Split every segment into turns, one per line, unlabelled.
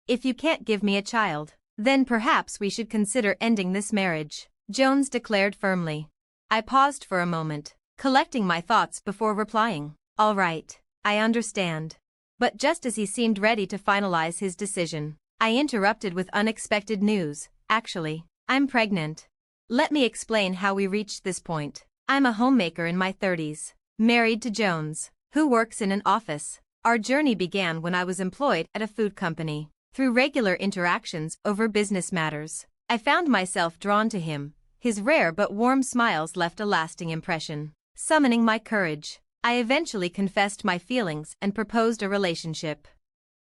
If you can't give me a child, then perhaps we should consider ending this marriage," Jones declared firmly. I paused for a moment, collecting my thoughts before replying. "All right, I understand." But just as he seemed ready to finalize his decision, I interrupted with unexpected news. "Actually, I'm pregnant." Let me explain how we reached this point. I'm a homemaker in my 30s, married to Jones, who works in an office. Our journey began when I was employed at a food company. Through regular interactions over business matters, I found myself drawn to him. His rare but warm smiles left a lasting impression. Summoning my courage, I eventually confessed my feelings and proposed a relationship.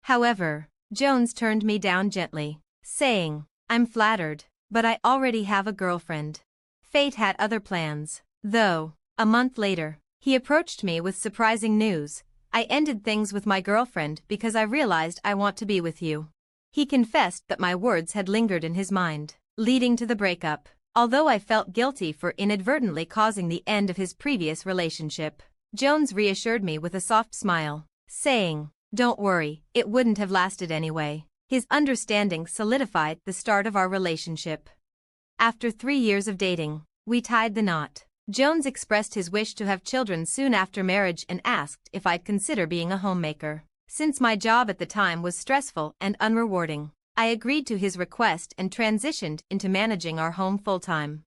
However, Jones turned me down gently, saying, "I'm flattered, but I already have a girlfriend." Fate had other plans, though. A month later, he approached me with surprising news. "I ended things with my girlfriend because I realized I want to be with you." He confessed that my words had lingered in his mind, leading to the breakup, although I felt guilty for inadvertently causing the end of his previous relationship. Jones reassured me with a soft smile, saying, "Don't worry, it wouldn't have lasted anyway." His understanding solidified the start of our relationship. After 3 years of dating, we tied the knot. Jones expressed his wish to have children soon after marriage and asked if I'd consider being a homemaker. Since my job at the time was stressful and unrewarding, I agreed to his request and transitioned into managing our home full-time.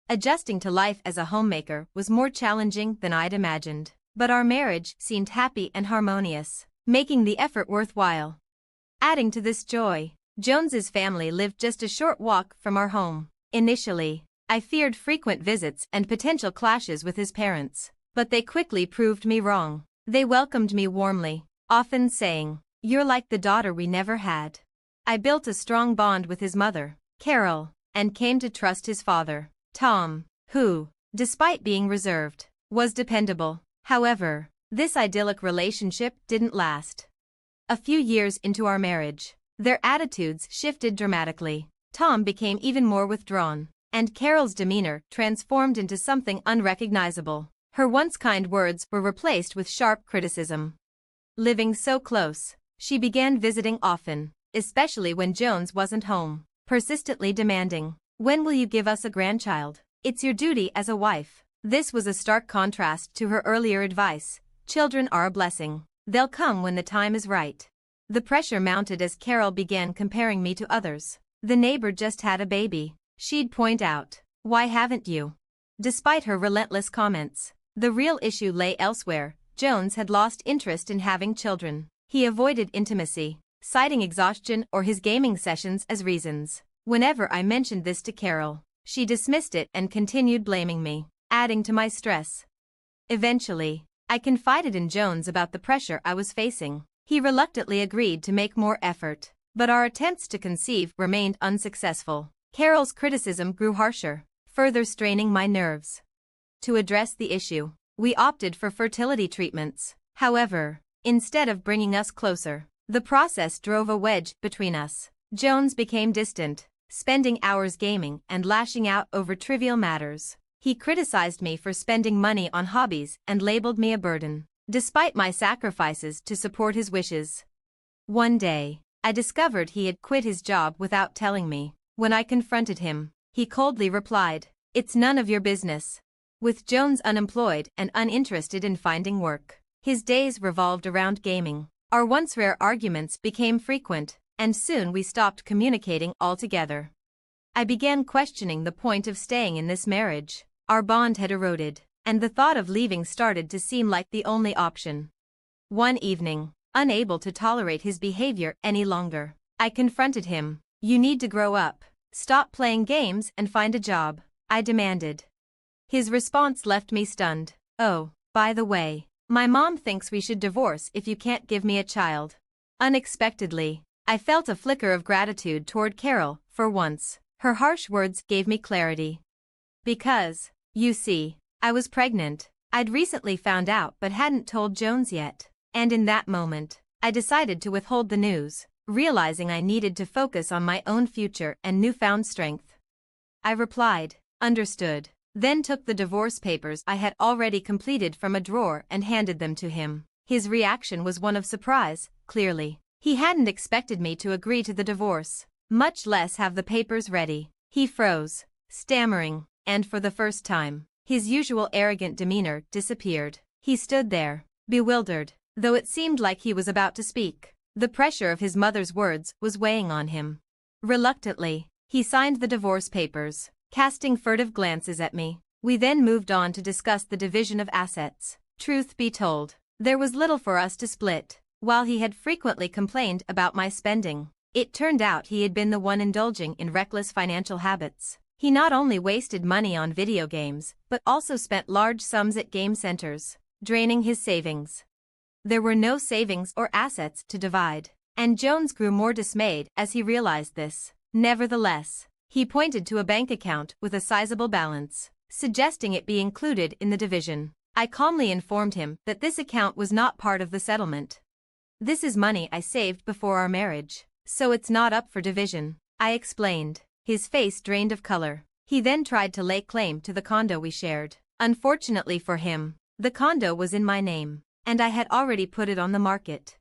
Adjusting to life as a homemaker was more challenging than I'd imagined, but our marriage seemed happy and harmonious, making the effort worthwhile. Adding to this joy, Jones's family lived just a short walk from our home. Initially, I feared frequent visits and potential clashes with his parents, but they quickly proved me wrong. They welcomed me warmly, often saying, "You're like the daughter we never had." I built a strong bond with his mother, Carol, and came to trust his father, Tom, who, despite being reserved, was dependable. However, this idyllic relationship didn't last. A few years into our marriage, their attitudes shifted dramatically. Tom became even more withdrawn, and Carol's demeanor transformed into something unrecognizable. Her once kind words were replaced with sharp criticism. Living so close, she began visiting often, especially when Jones wasn't home, persistently demanding, "When will you give us a grandchild? It's your duty as a wife." This was a stark contrast to her earlier advice: "Children are a blessing. They'll come when the time is right." The pressure mounted as Carol began comparing me to others. "The neighbor just had a baby," she'd point out. "Why haven't you?" Despite her relentless comments, the real issue lay elsewhere. Jones had lost interest in having children. He avoided intimacy, citing exhaustion or his gaming sessions as reasons. Whenever I mentioned this to Carol, she dismissed it and continued blaming me, adding to my stress. Eventually, I confided in Jones about the pressure I was facing. He reluctantly agreed to make more effort, but our attempts to conceive remained unsuccessful. Carol's criticism grew harsher, further straining my nerves. To address the issue, we opted for fertility treatments. However, instead of bringing us closer, the process drove a wedge between us. Jones became distant, spending hours gaming and lashing out over trivial matters. He criticized me for spending money on hobbies and labeled me a burden, despite my sacrifices to support his wishes. One day, I discovered he had quit his job without telling me. When I confronted him, he coldly replied, "It's none of your business." With Jones unemployed and uninterested in finding work, his days revolved around gaming. Our once rare arguments became frequent, and soon we stopped communicating altogether. I began questioning the point of staying in this marriage. Our bond had eroded, and the thought of leaving started to seem like the only option. One evening, unable to tolerate his behavior any longer, I confronted him. "You need to grow up, stop playing games and find a job," I demanded. His response left me stunned. "Oh, by the way, my mom thinks we should divorce if you can't give me a child." Unexpectedly, I felt a flicker of gratitude toward Carol. For once, her harsh words gave me clarity. Because, you see, I was pregnant. I'd recently found out but hadn't told Jones yet, and in that moment, I decided to withhold the news, realizing I needed to focus on my own future and newfound strength. I replied, "Understood," then took the divorce papers I had already completed from a drawer and handed them to him. His reaction was one of surprise, clearly. He hadn't expected me to agree to the divorce, much less have the papers ready. He froze, stammering, and for the first time, his usual arrogant demeanor disappeared. He stood there, bewildered, though it seemed like he was about to speak. The pressure of his mother's words was weighing on him. Reluctantly, he signed the divorce papers, casting furtive glances at me. We then moved on to discuss the division of assets. Truth be told, there was little for us to split. While he had frequently complained about my spending, it turned out he had been the one indulging in reckless financial habits. He not only wasted money on video games, but also spent large sums at game centers, draining his savings. There were no savings or assets to divide, and Jones grew more dismayed as he realized this. Nevertheless, he pointed to a bank account with a sizable balance, suggesting it be included in the division. I calmly informed him that this account was not part of the settlement. This is money I saved before our marriage, so it's not up for division, I explained. His face drained of color. He then tried to lay claim to the condo we shared. Unfortunately for him, the condo was in my name, and I had already put it on the market.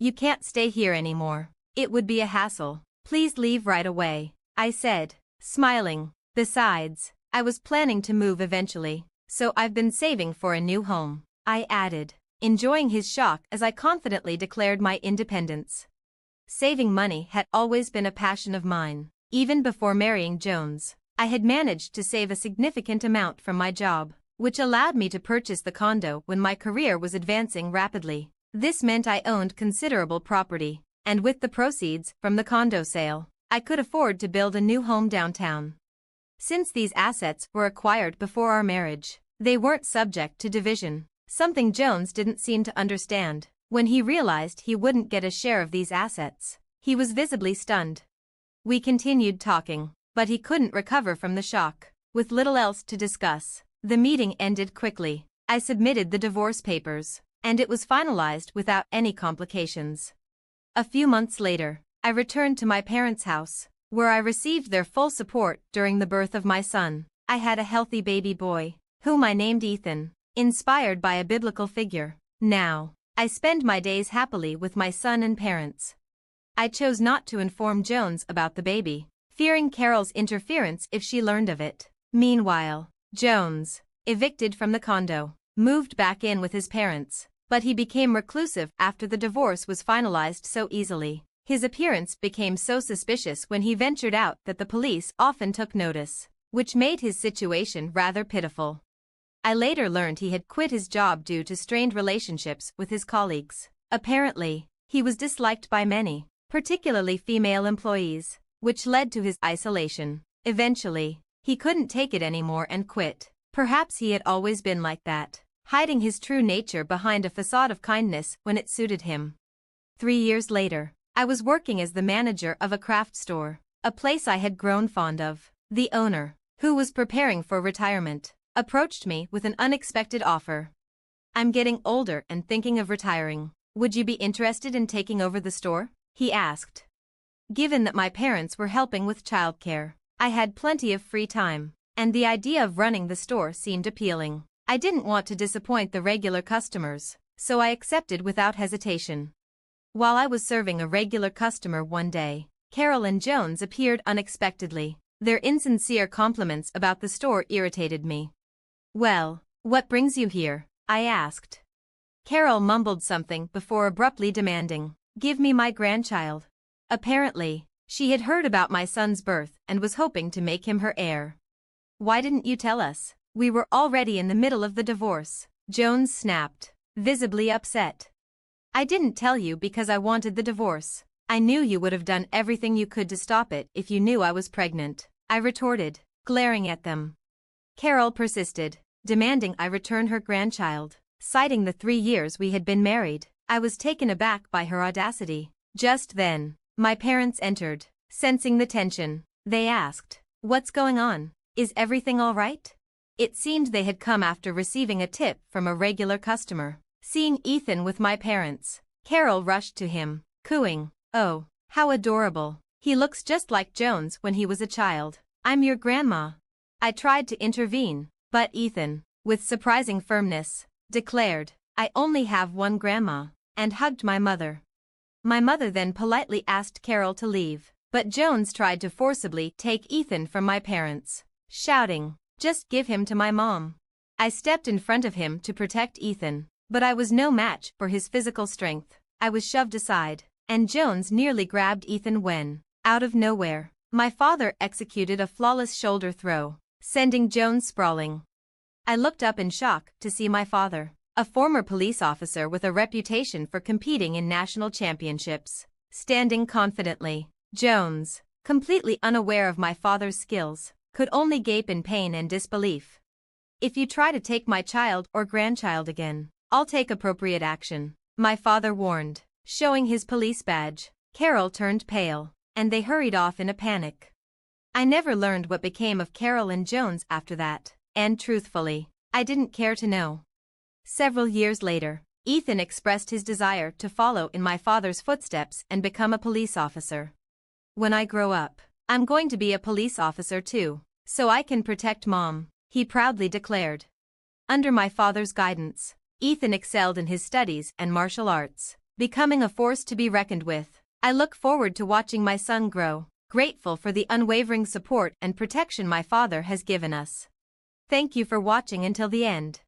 You can't stay here anymore. It would be a hassle. Please leave right away, I said, smiling. Besides, I was planning to move eventually, so I've been saving for a new home, I added, enjoying his shock as I confidently declared my independence. Saving money had always been a passion of mine. Even before marrying Jones, I had managed to save a significant amount from my job, which allowed me to purchase the condo when my career was advancing rapidly. This meant I owned considerable property, and with the proceeds from the condo sale, I could afford to build a new home downtown. Since these assets were acquired before our marriage, they weren't subject to division, something Jones didn't seem to understand. When he realized he wouldn't get a share of these assets, he was visibly stunned. We continued talking, but he couldn't recover from the shock. With little else to discuss, the meeting ended quickly. I submitted the divorce papers, and it was finalized without any complications. A few months later, I returned to my parents' house, where I received their full support during the birth of my son. I had a healthy baby boy, whom I named Ethan, inspired by a biblical figure. Now, I spend my days happily with my son and parents. I chose not to inform Jones about the baby, fearing Carol's interference if she learned of it. Meanwhile, Jones, evicted from the condo, moved back in with his parents, but he became reclusive after the divorce was finalized so easily. His appearance became so suspicious when he ventured out that the police often took notice, which made his situation rather pitiful. I later learned he had quit his job due to strained relationships with his colleagues. Apparently, he was disliked by many, particularly female employees, which led to his isolation. Eventually, he couldn't take it anymore and quit. Perhaps he had always been like that, hiding his true nature behind a facade of kindness when it suited him. 3 years later, I was working as the manager of a craft store, a place I had grown fond of. The owner, who was preparing for retirement, approached me with an unexpected offer. I'm getting older and thinking of retiring. Would you be interested in taking over the store? He asked. Given that my parents were helping with childcare, I had plenty of free time, and the idea of running the store seemed appealing. I didn't want to disappoint the regular customers, so I accepted without hesitation. While I was serving a regular customer one day, Carol and Jones appeared unexpectedly. Their insincere compliments about the store irritated me. Well, what brings you here? I asked. Carol mumbled something before abruptly demanding, "Give me my grandchild." Apparently, she had heard about my son's birth and was hoping to make him her heir. Why didn't you tell us? We were already in the middle of the divorce, Jones snapped, visibly upset. I didn't tell you because I wanted the divorce. I knew you would have done everything you could to stop it if you knew I was pregnant, I retorted, glaring at them. Carol persisted, demanding I return her grandchild, citing the 3 years we had been married. I was taken aback by her audacity. Just then, my parents entered. Sensing the tension, they asked, "What's going on? Is everything all right?" It seemed they had come after receiving a tip from a regular customer. Seeing Ethan with my parents, Carol rushed to him, cooing, "Oh, how adorable. He looks just like Jones when he was a child. I'm your grandma." I tried to intervene, but Ethan, with surprising firmness, declared, "I only have one grandma," and hugged my mother. My mother then politely asked Carol to leave, but Jones tried to forcibly take Ethan from my parents, shouting, "Just give him to my mom." I stepped in front of him to protect Ethan, but I was no match for his physical strength. I was shoved aside, and Jones nearly grabbed Ethan when, out of nowhere, my father executed a flawless shoulder throw, sending Jones sprawling. I looked up in shock to see my father, a former police officer with a reputation for competing in national championships, standing confidently. Jones, completely unaware of my father's skills, could only gape in pain and disbelief. "If you try to take my child or grandchild again, I'll take appropriate action," my father warned, showing his police badge. Carol turned pale, and they hurried off in a panic. I never learned what became of Carol and Jones after that, and truthfully, I didn't care to know. Several years later, Ethan expressed his desire to follow in my father's footsteps and become a police officer. "When I grow up, I'm going to be a police officer too, so I can protect Mom," he proudly declared. Under my father's guidance, Ethan excelled in his studies and martial arts, becoming a force to be reckoned with. I look forward to watching my son grow, grateful for the unwavering support and protection my father has given us. Thank you for watching until the end.